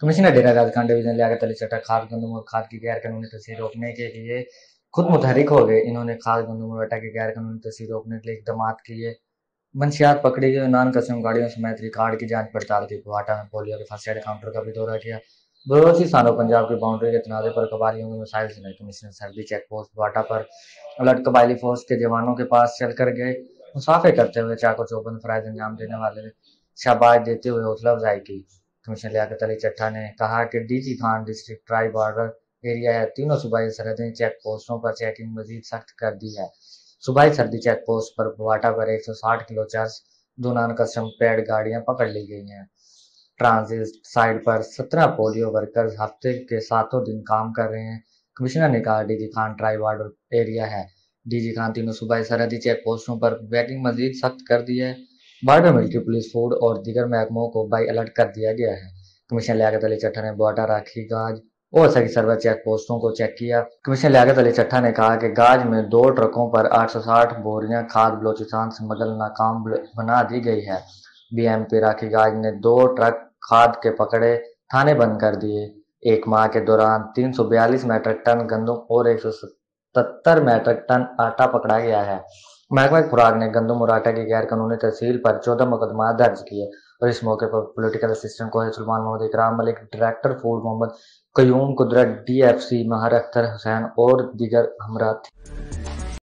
Commissioner डेरा Ghazi Khan division Liaquat Ali चट्टा खाद गंदम और खाद की गैर कानूनी तस्वीर रोकने के लिए खुद मुतहरिक हो गए। इन्होंने खाद गंदम और आटा की गैर कानूनी तस्वीर रोकने के लिए इकदाम किए। मंशियात पकड़ी गई, नॉन कसम गाड़ियों समेत रिकॉर्ड की जांच पड़ताल की। गुवाहाटा में पोलियो के फर्स्ट एड काउंटर का भी दौरा किया। बलोची सानो पंजाब की बाउंड्री के तनाजे पर कबालियों के मिसाइल सुनाई। कमिश्नर सर्दी चेक पोस्ट गुवाहाटा पर अलर्ट कबायली फोर्स के जवानों के पास चलकर गए। मुसाफे करते हुए चाको चौबंद फराइज अंजाम देने वाले शाबाश देते हुए हौसला अफजाई की। कमिश्नर लियाकत अली चट्टा ने कहा कि DG Khan district try border area है, तीनों सूबाई सरहदी चेक पोस्टों पर चेकिंग मजीद सख्त कर दी है। सूबाई सर्दी चेक पोस्ट पर गुवाहाटा पर 160 kilo church, 2 non custom paid गाड़ियां पकड़ ली गई हैं। ट्रांजिट साइट पर 17 पोलियो वर्कर्स हफ्ते के 7 दिन काम कर रहे हैं। कमिश्नर ने कहा DG Khan try border area है। डीजी खान तीनों सूबाई सरहदी चेक पोस्टों पर चेकिंग मजीद सख्त कर दी है। बॉर्डर मिलिट्री पुलिस फूड और दीगर महकमों को बाई अलर्ट कर दिया गया है। कमिश्नर लियाकत अली चट्टा ने बॉर्डर राखी गाज और सही सर्वर चेक पोस्टों को चेक किया। कमिश्नर लियाकत अली चट्टा ने कहा कि गाज में 2 ट्रकों पर 860 बोरियां खाद बलोचिस्तान से मगल नाकाम बना दी गई है। बीएमपी राखी गाज ने 2 ट्रक खाद के पकड़े, थाने बंद कर दिए। एक माह के दौरान 342 मीट्रिक टन गंदम और 177 मीट्रिक टन आटा पकड़ा गया है। महकमा खुराक ने गंदम और आटा की गैर कानूनी तहसील पर 14 मुकदमा दर्ज किए और इस मौके पर पोलिटिकल असिस्टेंट कोहे सुलेमान मोहम्मद इकराम मलिक, डायरेक्टर फूड मोहम्मद कयूम कुदरत, डीएफसी महर अख्तर हुसैन और दीगर हमरा थे।